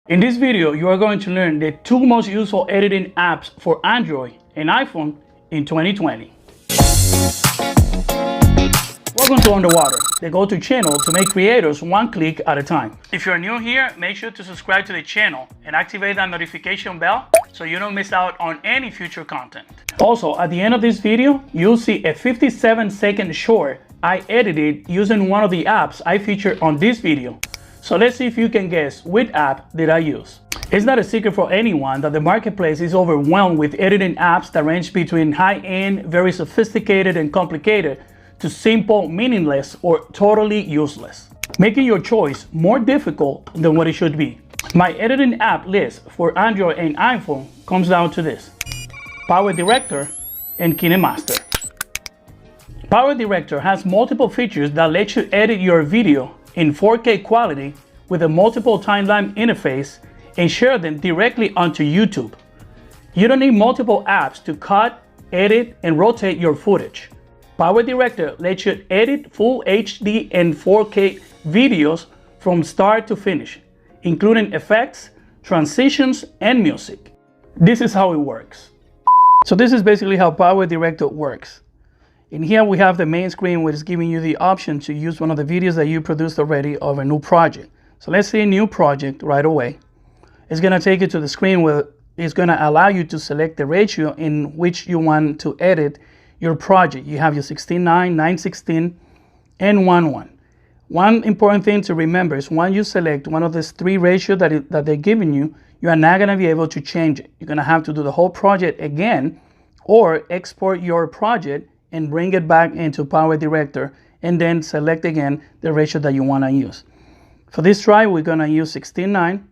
In this video, you are going to learn the two most useful editing apps for Android and iPhone in 2020. Welcome to Underwater, the go-to channel to make creators one click at a time. If you're new here, make sure to subscribe to the channel and activate that notification bell so you don't miss out on any future content. Also, at the end of this video, you'll see a 57-second short I edited using one of the apps I featured on this video. So let's see if you can guess which app did I use. It's not a secret for anyone that the marketplace is overwhelmed with editing apps that range between high-end, very sophisticated and complicated, to simple, meaningless, or totally useless, making your choice more difficult than what it should be. My editing app list for Android and iPhone comes down to this: PowerDirector and KineMaster. PowerDirector has multiple features that let you edit your video in 4K quality with a multiple timeline interface and share them directly onto YouTube. You don't need multiple apps to cut, edit, and rotate your footage. PowerDirector lets you edit full HD and 4K videos from start to finish, including effects, transitions, and music. This is how it works. So this is basically how PowerDirector works. In here we have the main screen, which is giving you the option to use one of the videos that you produced already of a new project. So let's say a new project right away. It's going to take you to the screen where it's going to allow you to select the ratio in which you want to edit your project. You have your 16:9, 9:16, and 1:1. One important thing to remember is when you select one of these three ratios that they're giving you, you are not going to be able to change it. You're going to have to do the whole project again or export your project and bring it back into PowerDirector and then select again the ratio that you want to use. For this try, we're going to use 16:9.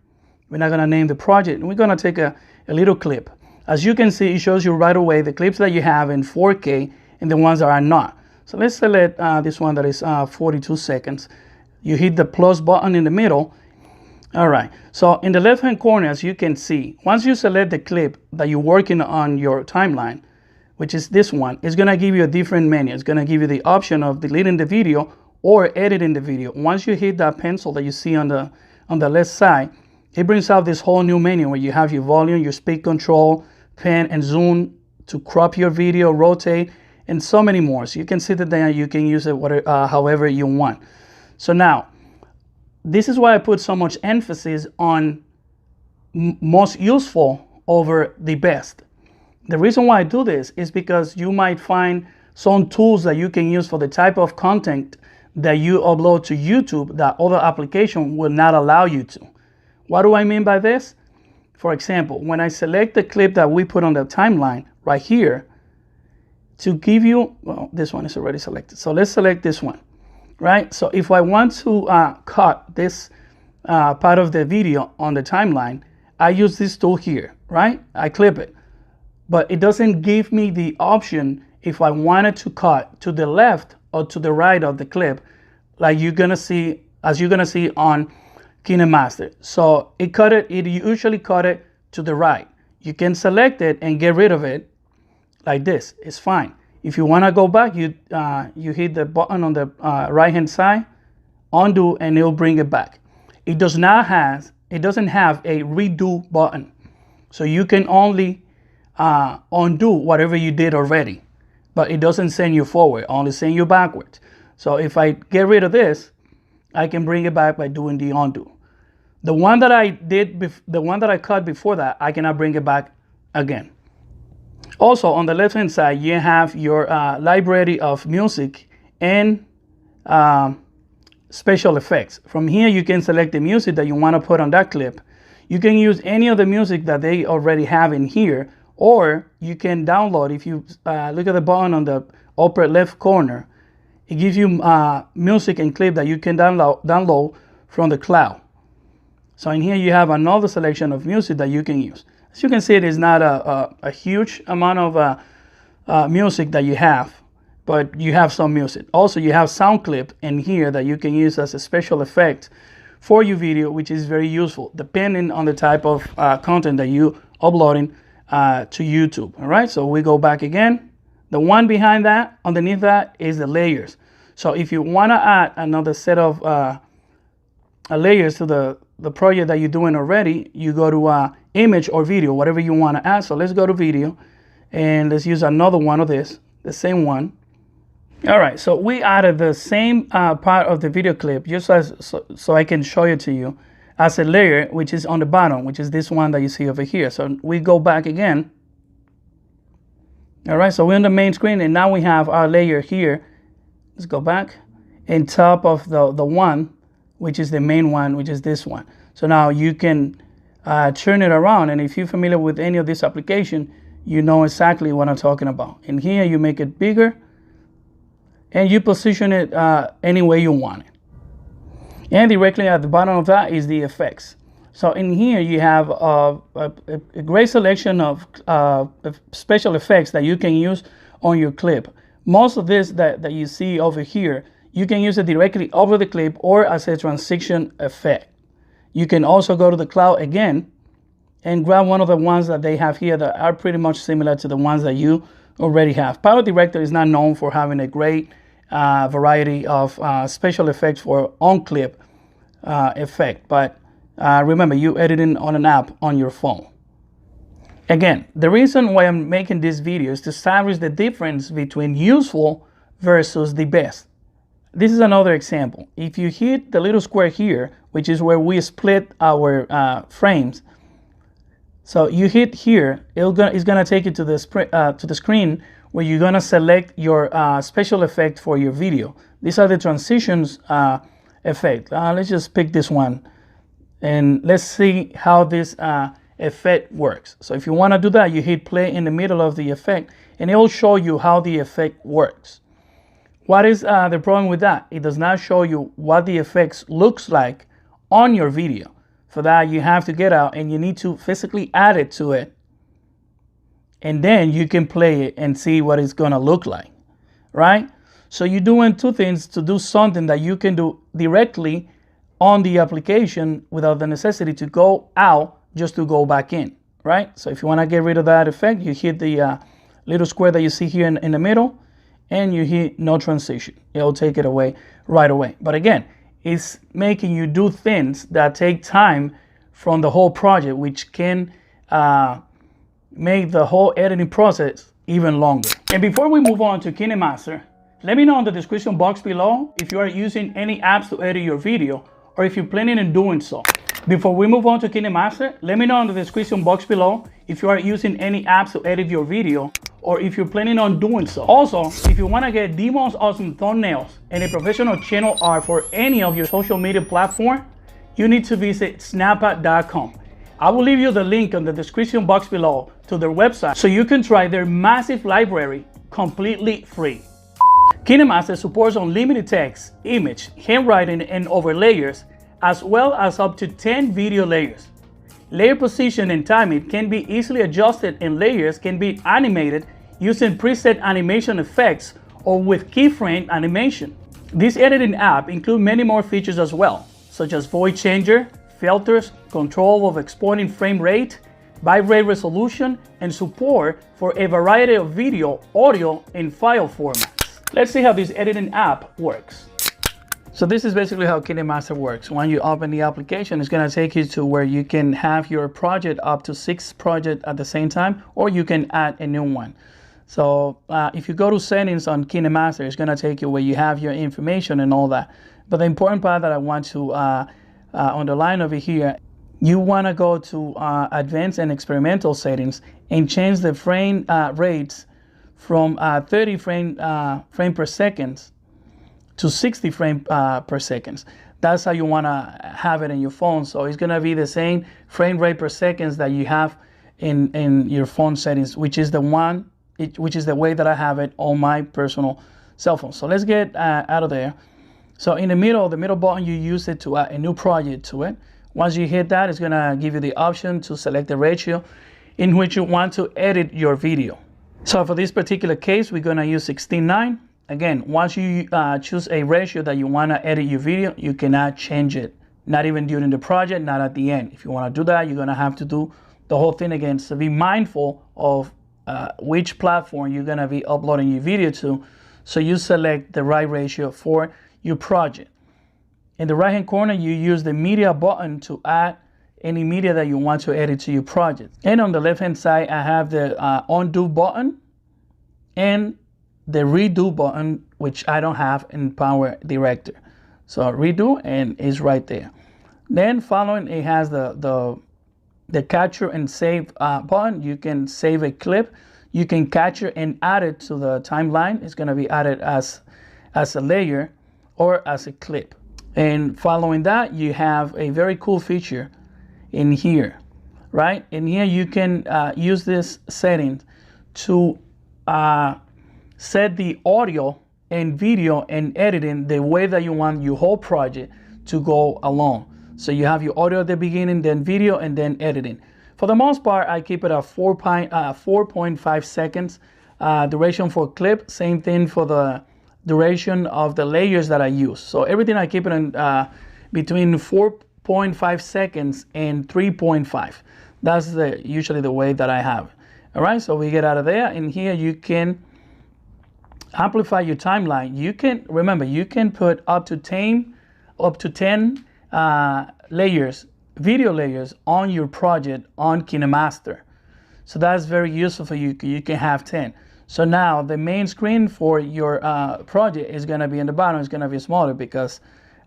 We're not going to name the project. We're going to take a little clip. As you can see, it shows you right away the clips that you have in 4K and the ones that are not. So let's select this one that is 42 seconds. You hit the plus button in the middle. All right. So in the left-hand corner, as you can see, once you select the clip that you're working on your timeline, which is this one, it's going to give you a different menu. It's going to give you the option of deleting the video or editing the video. Once you hit that pencil that you see on the left side, it brings out this whole new menu where you have your volume, your speed control, pan and zoom to crop your video, rotate, and so many more. So you can sit it there, you can use it however you want. So now, this is why I put so much emphasis on most useful over the best. The reason why I do this is because you might find some tools that you can use for the type of content that you upload to YouTube that other applications will not allow you to. What do I mean by this? For example, when I select the clip that we put on the timeline right here, to give you, well, this one is already selected. So let's select this one, right? So if I want to cut this part of the video on the timeline, I use this tool here, right? I clip it. But it doesn't give me the option if I wanted to cut to the left or to the right of the clip, like you're gonna see, as you're gonna see on KineMaster. So it usually cut it to the right. You can select it and get rid of it like this. It's fine. If you wanna go back, you hit the button on the right-hand side, undo, and it'll bring it back. It doesn't have a redo button. So you can only undo whatever you did already, but it doesn't send you forward, only send you backwards. So if I get rid of this, I can bring it back by doing the undo. The one that I cut before that, I cannot bring it back again. Also, on the left-hand side, you have your library of music and special effects. From here, you can select the music that you want to put on that clip. You can use any of the music that they already have in here, or you can download. If you look at the button on the upper left corner, it gives you music and clip that you can download from the cloud. So in here you have another selection of music that you can use. As you can see, it is not a huge amount of music that you have, but you have some music. Also, you have sound clip in here that you can use as a special effect for your video, which is very useful depending on the type of content that you uploading to YouTube. All right, so we go back again. The one behind that, underneath that, is the layers. So if you want to add another set of layers to the project that you're doing already, you go to image or video, whatever you want to add. So let's go to video, and let's use another one of this, the same one. All right, so we added the same part of the video clip just so I can show it to you as a layer, which is on the bottom, which is this one that you see over here. So we go back again. All right, so we're on the main screen, and now we have our layer here. Let's go back on top of the one, which is the main one, which is this one. So now you can turn it around, and if you're familiar with any of this application, you know exactly what I'm talking about. And here you make it bigger, and you position it any way you want it. And directly at the bottom of that is the effects. So in here you have a great selection of special effects that you can use on your clip. Most of this that you see over here, you can use it directly over the clip or as a transition effect. You can also go to the cloud again and grab one of the ones that they have here that are pretty much similar to the ones that you already have. PowerDirector is not known for having a great variety of special effects for on-clip effect, but remember, you're editing on an app on your phone. Again, the reason why I'm making this video is to establish the difference between useful versus the best. This is another example. If you hit the little square here, which is where we split our frames, so you hit here, it's gonna take you to the screen where you're gonna select your special effect for your video. These are the transitions effect. Let's just pick this one, and let's see how this effect works. So if you want to do that, you hit play in the middle of the effect, and it will show you how the effect works. What is the problem with that? It does not show you what the effects looks like on your video. For that, you have to get out and you need to physically add it to it, and then you can play it and see what it's gonna look like, right? So you're doing two things to do something that you can do directly on the application without the necessity to go out just to go back in, right? So if you want to get rid of that effect, you hit the little square that you see here in the middle, and you hit no transition. It'll take it away right away. But again, it's making you do things that take time from the whole project, which can make the whole editing process even longer. And before we move on to KineMaster, let me know in the description box below if you are using any apps to edit your video, or if you're planning on doing so. Before we move on to KineMaster, let me know in the description box below if you are using any apps to edit your video, or if you're planning on doing so. Also, if you want to get the most awesome thumbnails and a professional channel art for any of your social media platform, you need to visit snapchat.com. I will leave you the link in the description box below to their website so you can try their massive library completely free. KineMaster supports unlimited text, image, handwriting, and overlayers, as well as up to 10 video layers. Layer position and timing can be easily adjusted, and layers can be animated using preset animation effects or with keyframe animation. This editing app includes many more features as well, such as voice changer, filters, control of exporting frame rate, bitrate resolution, and support for a variety of video, audio, and file formats. Let's see how this editing app works. So this is basically how KineMaster works. When you open the application, it's going to take you to where you can have your project up to 6 projects at the same time, or you can add a new one. So if you go to settings on KineMaster, it's going to take you where you have your information and all that. But the important part that I want to underline over here, you want to go to advanced and experimental settings and change the frame rates from 30 frame per second to 60 frame per second. That's how you want to have it in your phone. So it's going to be the same frame rate per second that you have in your phone settings, which is the way that I have it on my personal cell phone. So let's get out of there. So in the middle button, you use it to add a new project to it. Once you hit that, it's going to give you the option to select the ratio in which you want to edit your video. So for this particular case, we're going to use 16:9. Again, once you choose a ratio that you want to edit your video, you cannot change it, not even during the project, not at the end. If you want to do that, you're going to have to do the whole thing again. So be mindful of which platform you're going to be uploading your video to, so you select the right ratio for your project. In the right hand corner, you use the media button to add any media that you want to edit to your project. And on the left hand side, I have the undo button and the redo button, which I don't have in PowerDirector. So redo, and it's right there. Then following, it has the capture and save button. You can save a clip. You can capture and add it to the timeline. It's going to be added as a layer or as a clip. And following that, you have a very cool feature in here, right? In here, you can use this setting to set the audio and video and editing the way that you want your whole project to go along. So you have your audio at the beginning, then video, and then editing. For the most part, I keep it at 4.5 seconds duration for clip. Same thing for the duration of the layers that I use. So everything I keep it in between 4.5 seconds and 3.5. That's usually the way that I have it. All right, so we get out of there. And here you can amplify your timeline. You can, remember, you can put up to 10 layers, video layers on your project on KineMaster. So that's very useful for you. You can have 10. So now the main screen for your project is going to be in the bottom. It's going to be smaller because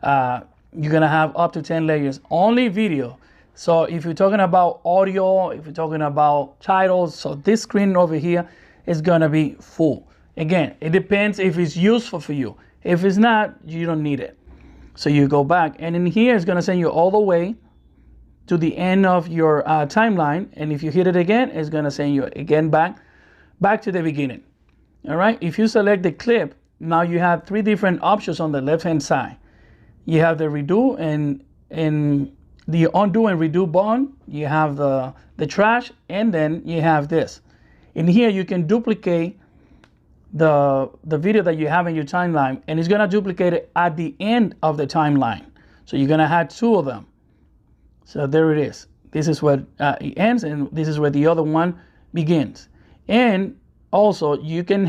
you're going to have up to 10 layers, only video. So if you're talking about audio, if you're talking about titles, so this screen over here is going to be full. Again, it depends if it's useful for you. If it's not, you don't need it. So you go back, and in here it's going to send you all the way to the end of your timeline. And if you hit it again, it's going to send you again back to the beginning. All right. If you select the clip, now you have three different options on the left hand side. You have the redo and the undo and redo button. You have the trash, and then you have this. In here you can duplicate the video that you have in your timeline, and it's going to duplicate it at the end of the timeline. So you're going to have two of them. So there it is. This is where it ends, and this is where the other one begins. And also you can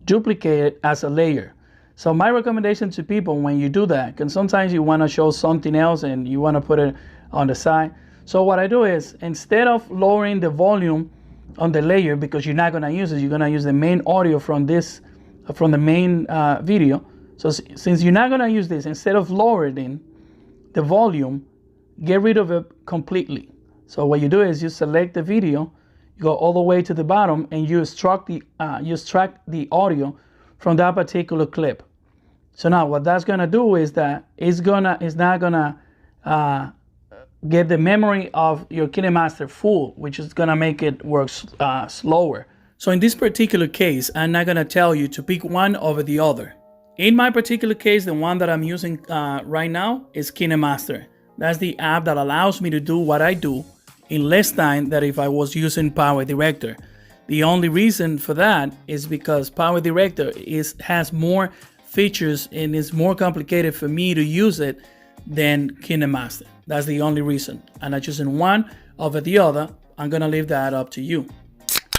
duplicate it as a layer. So my recommendation to people when you do that, because sometimes you want to show something else and you want to put it on the side. So what I do is, instead of lowering the volume on the layer, because you're not going to use it, you're going to use the main audio from the main video. So since you're not going to use this, instead of lowering the volume, get rid of it completely. So what you do is you select the video, you go all the way to the bottom, and you extract the audio from that particular clip. So now what that's going to do is that it's not going to get the memory of your KineMaster full, which is going to make it work slower. So in this particular case, I'm not going to tell you to pick one over the other. In my particular case, the one that I'm using right now is KineMaster. That's the app that allows me to do what I do in less time than if I was using PowerDirector. The only reason for that is because PowerDirector has more features and it's more complicated for me to use it than KineMaster. That's the only reason. And I'm choosing one over the other. I'm gonna leave that up to you.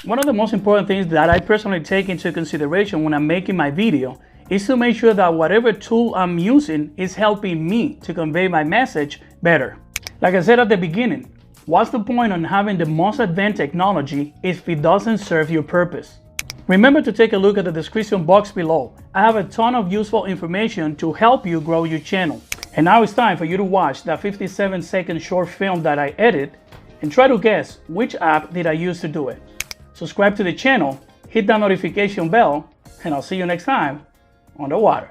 One of the most important things that I personally take into consideration when I'm making my video is to make sure that whatever tool I'm using is helping me to convey my message better. Like I said at the beginning, what's the point on having the most advanced technology if it doesn't serve your purpose? Remember to take a look at the description box below. I have a ton of useful information to help you grow your channel. And now it's time for you to watch that 57-second short film that I edit and try to guess which app did I use to do it. Subscribe to the channel, hit that notification bell, and I'll see you next time on the water.